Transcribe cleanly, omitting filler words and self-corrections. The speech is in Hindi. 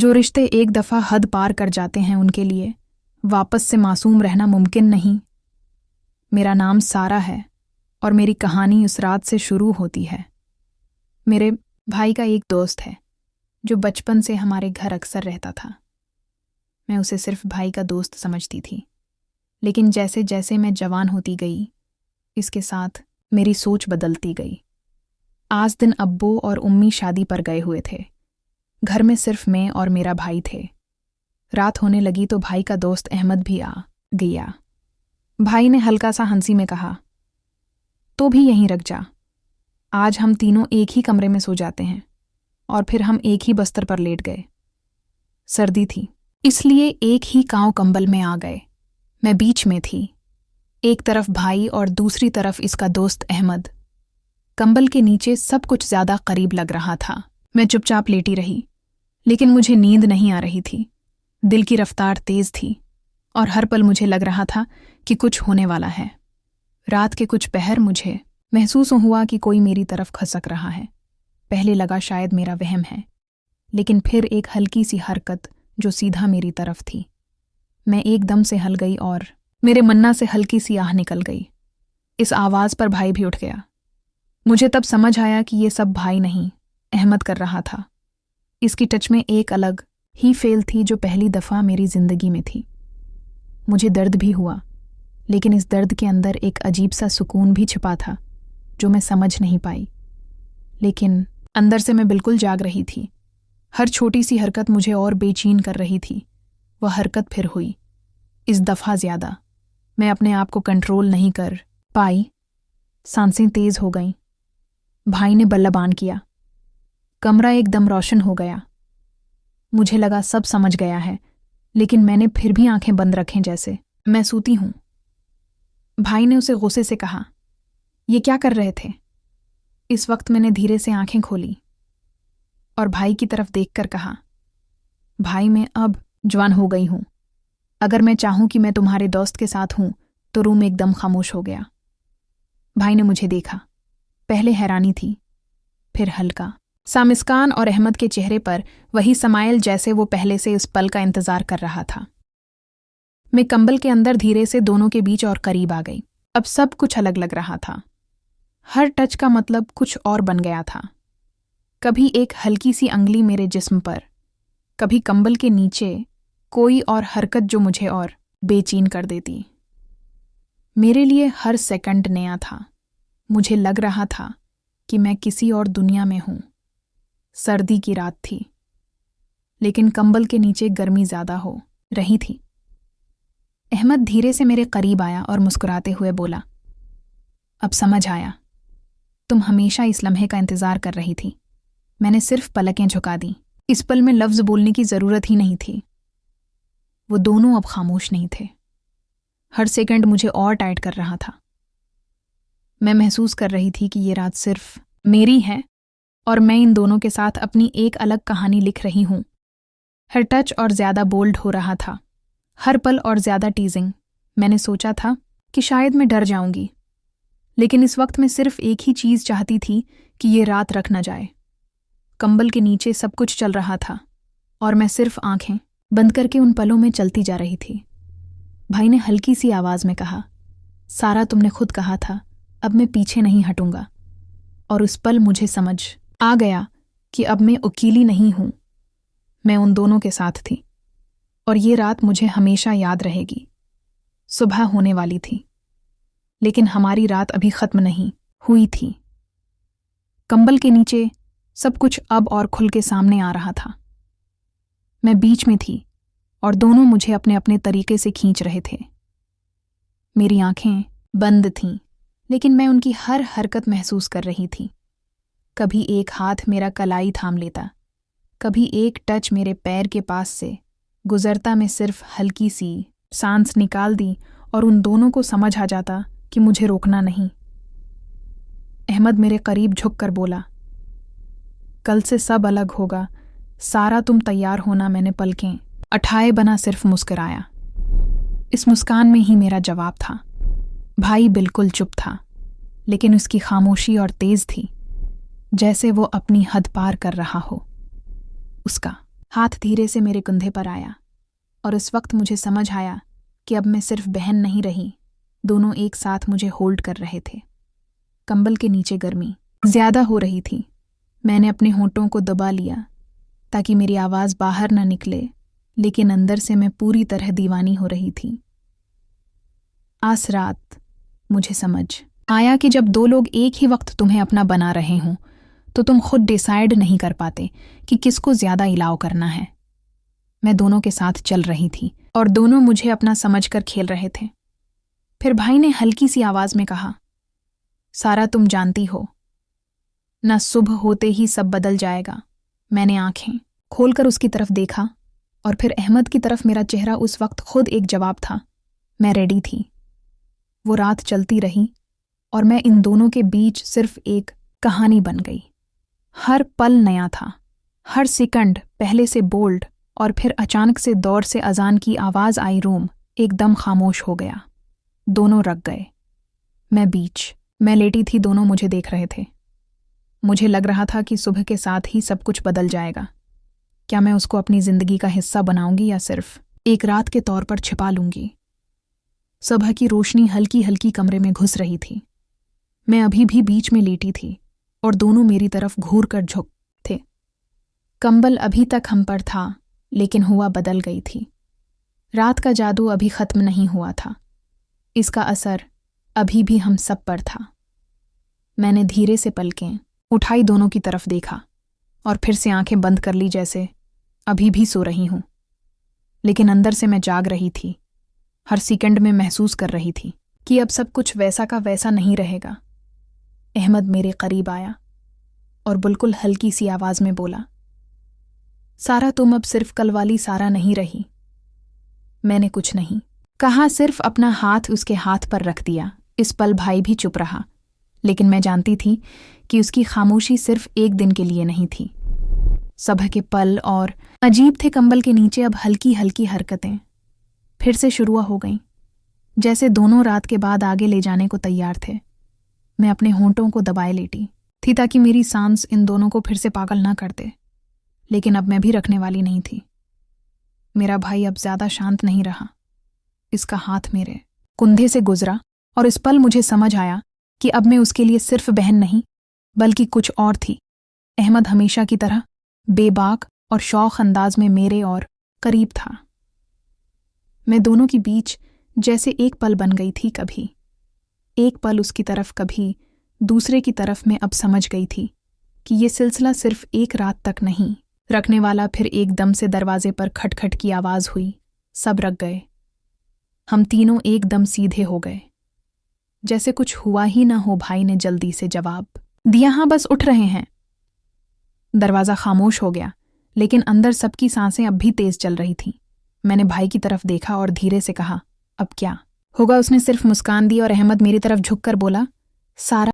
जो रिश्ते एक दफ़ा हद पार कर जाते हैं उनके लिए वापस से मासूम रहना मुमकिन नहीं। मेरा नाम सारा है और मेरी कहानी उस रात से शुरू होती है। मेरे भाई का एक दोस्त है जो बचपन से हमारे घर अक्सर रहता था। मैं उसे सिर्फ भाई का दोस्त समझती थी, लेकिन जैसे जैसे मैं जवान होती गई, इसके साथ मेरी सोच बदलती गई। आज दिन अब्बू और उम्मी शादी पर गए हुए थे। घर में सिर्फ मैं और मेरा भाई थे। रात होने लगी तो भाई का दोस्त अहमद भी आ गया। भाई ने हल्का सा हंसी में कहा, तो भी यहीं रख जा, आज हम तीनों एक ही कमरे में सो जाते हैं। और फिर हम एक ही बस्तर पर लेट गए। सर्दी थी, इसलिए एक ही कांव कंबल में आ गए। मैं बीच में थी, एक तरफ भाई और दूसरी तरफ इसका दोस्त अहमद। कंबल के नीचे सब कुछ ज्यादा करीब लग रहा था। मैं चुपचाप लेटी रही, लेकिन मुझे नींद नहीं आ रही थी। दिल की रफ्तार तेज थी और हर पल मुझे लग रहा था कि कुछ होने वाला है। रात के कुछ पहर मुझे महसूस हुआ कि कोई मेरी तरफ खसक रहा है। पहले लगा शायद मेरा वहम है, लेकिन फिर एक हल्की सी हरकत जो सीधा मेरी तरफ थी। मैं एकदम से हल गई और मेरे मन्ना से हल्की सी आह निकल गई। इस आवाज़ पर भाई भी उठ गया। मुझे तब समझ आया कि ये सब भाई नहीं, अहमद कर रहा था। इसकी टच में एक अलग ही फेल थी जो पहली दफ़ा मेरी जिंदगी में थी। मुझे दर्द भी हुआ, लेकिन इस दर्द के अंदर एक अजीब सा सुकून भी छिपा था जो मैं समझ नहीं पाई। लेकिन अंदर से मैं बिल्कुल जाग रही थी। हर छोटी सी हरकत मुझे और बेचैन कर रही थी। वह हरकत फिर हुई, इस दफ़ा ज़्यादा। मैं अपने आप को कंट्रोल नहीं कर पाई। सांसें तेज हो गईं। भाई ने बल्लम ऑन किया। कमरा एकदम रोशन हो गया। मुझे लगा सब समझ गया है, लेकिन मैंने फिर भी आंखें बंद रखें जैसे मैं सूती हूं। भाई ने उसे गुस्से से कहा, ये क्या कर रहे थे? इस वक्त मैंने धीरे से आंखें खोली और भाई की तरफ देखकर कहा, भाई मैं अब जवान हो गई हूं। अगर मैं चाहूं कि मैं तुम्हारे दोस्त के साथ हूं तो रूम एकदम खामोश हो गया। भाई ने मुझे देखा। पहले हैरानी थी, फिर हल्का सा मुस्कान और अहमद के चेहरे पर वही समाइल जैसे वो पहले से इस पल का इंतजार कर रहा था। मैं कंबल के अंदर धीरे से दोनों के बीच और करीब आ गई। अब सब कुछ अलग लग रहा था। हर टच का मतलब कुछ और बन गया था। कभी एक हल्की सी अंगली मेरे जिस्म पर, कभी कंबल के नीचे कोई और हरकत जो मुझे और बेचैन कर देती। मेरे लिए हर सेकंड नया था। मुझे लग रहा था कि मैं किसी और दुनिया में हूं। सर्दी की रात थी, लेकिन कंबल के नीचे गर्मी ज्यादा हो रही थी। अहमद धीरे से मेरे करीब आया और मुस्कुराते हुए बोला, अब समझ आया, तुम हमेशा इस लम्हे का इंतजार कर रही थी। मैंने सिर्फ पलकें झुका दी। इस पल में लफ्ज बोलने की जरूरत ही नहीं थी। वो दोनों अब खामोश नहीं थे। हर सेकंड मुझे और टाइट कर रहा था। मैं महसूस कर रही थी कि ये रात सिर्फ मेरी है और मैं इन दोनों के साथ अपनी एक अलग कहानी लिख रही हूं। हर टच और ज्यादा बोल्ड हो रहा था, हर पल और ज्यादा टीजिंग। मैंने सोचा था कि शायद मैं डर जाऊंगी, लेकिन इस वक्त मैं सिर्फ एक ही चीज चाहती थी कि ये रात रख न जाए। कंबल के नीचे सब कुछ चल रहा था और मैं सिर्फ आंखें बंद करके उन पलों में चलती जा रही थी। भाई ने हल्की सी आवाज में कहा, सारा तुमने खुद कहा था, अब मैं पीछे नहीं हटूंगा। और उस पल मुझे समझ आ गया कि अब मैं अकेली नहीं हूं। मैं उन दोनों के साथ थी और ये रात मुझे हमेशा याद रहेगी। सुबह होने वाली थी, लेकिन हमारी रात अभी खत्म नहीं हुई थी। कंबल के नीचे सब कुछ अब और खुल के सामने आ रहा था। मैं बीच में थी और दोनों मुझे अपने अपने तरीके से खींच रहे थे। मेरी आंखें बंद थीं, लेकिन मैं उनकी हर हरकत महसूस कर रही थी। कभी एक हाथ मेरा कलाई थाम लेता, कभी एक टच मेरे पैर के पास से गुजरता। मैं सिर्फ हल्की सी सांस निकाल दी और उन दोनों को समझ आ जाता कि मुझे रोकना नहीं। अहमद मेरे करीब झुककर बोला, कल से सब अलग होगा सारा, तुम तैयार होना। मैंने पलकें उठाए बना सिर्फ मुस्कुराया। इस मुस्कान में ही मेरा जवाब था। भाई बिल्कुल चुप था, लेकिन उसकी खामोशी और तेज थी, जैसे वो अपनी हद पार कर रहा हो। उसका हाथ धीरे से मेरे कंधे पर आया और उस वक्त मुझे समझ आया कि अब मैं सिर्फ बहन नहीं रही, दोनों एक साथ मुझे होल्ड कर रहे थे। कंबल के नीचे गर्मी ज्यादा हो रही थी। मैंने अपने होंठों को दबा लिया ताकि मेरी आवाज़ बाहर न निकले, लेकिन अंदर से मैं पूरी तरह दीवानी हो रही थी। आज रात मुझे समझ आया कि जब दो लोग एक ही वक्त तुम्हें अपना बना रहे हों तो तुम खुद डिसाइड नहीं कर पाते कि किसको ज्यादा इलाव करना है। मैं दोनों के साथ चल रही थी और दोनों मुझे अपना समझकर खेल रहे थे। फिर भाई ने हल्की सी आवाज में कहा, सारा तुम जानती हो न, सुबह होते ही सब बदल जाएगा। मैंने आंखें खोलकर उसकी तरफ देखा और फिर अहमद की तरफ। मेरा चेहरा उस वक्त खुद एक जवाब था। मैं रेडी थी। वो रात चलती रही और मैं इन दोनों के बीच सिर्फ एक कहानी बन गई। हर पल नया था, हर सेकंड पहले से बोल्ड, और फिर अचानक से दौर से अजान की आवाज आई। रूम एकदम खामोश हो गया। दोनों रख गए। मैं लेटी थी, दोनों मुझे देख रहे थे। मुझे लग रहा था कि सुबह के साथ ही सब कुछ बदल जाएगा। क्या मैं उसको अपनी जिंदगी का हिस्सा बनाऊंगी या सिर्फ एक रात के तौर पर छिपा लूंगी? सुबह की रोशनी हल्की हल्की कमरे में घुस रही थी। मैं अभी भी बीच में लेटी थी और दोनों मेरी तरफ घूर कर झुक थे। कंबल अभी तक हम पर था, लेकिन हुआ बदल गई थी। रात का जादू अभी खत्म नहीं हुआ था। इसका असर अभी भी हम सब पर था। मैंने धीरे से पलकें उठाई, दोनों की तरफ देखा और फिर से आंखें बंद कर ली, जैसे अभी भी सो रही हूं। लेकिन अंदर से मैं जाग रही थी। हर सेकंड में महसूस कर रही थी कि अब सब कुछ वैसा का वैसा नहीं रहेगा। अहमद मेरे करीब आया और बिल्कुल हल्की सी आवाज में बोला, सारा तुम अब सिर्फ कल वाली सारा नहीं रही। मैंने कुछ नहीं कहा, सिर्फ अपना हाथ उसके हाथ पर रख दिया। इस पल भाई भी चुप रहा, लेकिन मैं जानती थी कि उसकी खामोशी सिर्फ एक दिन के लिए नहीं थी। सुबह के पल और अजीब थे। कंबल के नीचे अब हल्की हल्की हरकतें फिर से शुरू हो गईं, जैसे दोनों रात के बाद आगे ले जाने को तैयार थे। मैं अपने होंठों को दबाए लेटी थी ताकि मेरी सांस इन दोनों को फिर से पागल ना कर दे, लेकिन अब मैं भी रखने वाली नहीं थी। मेरा भाई अब ज्यादा शांत नहीं रहा। इसका हाथ मेरे कंधे से गुजरा और इस पल मुझे समझ आया कि अब मैं उसके लिए सिर्फ बहन नहीं, बल्कि कुछ और थी। अहमद हमेशा की तरह बेबाक और शौक अंदाज में मेरे और करीब था। मैं दोनों के बीच जैसे एक पल बन गई थी। कभी एक पल उसकी तरफ, कभी दूसरे की तरफ। मैं अब समझ गई थी कि ये सिलसिला सिर्फ एक रात तक नहीं रखने वाला। फिर एकदम से दरवाजे पर खटखट की आवाज हुई। सब रख गए। हम तीनों एकदम सीधे हो गए, जैसे कुछ हुआ ही ना हो। भाई ने जल्दी से जवाब दिया, हाँ बस उठ रहे हैं। दरवाजा खामोश हो गया, लेकिन अंदर सबकी सांसें अब भी तेज चल रही थीं। मैंने भाई की तरफ देखा और धीरे से कहा, अब क्या होगा? उसने सिर्फ मुस्कान दी और अहमद मेरी तरफ झुककर बोला, सारा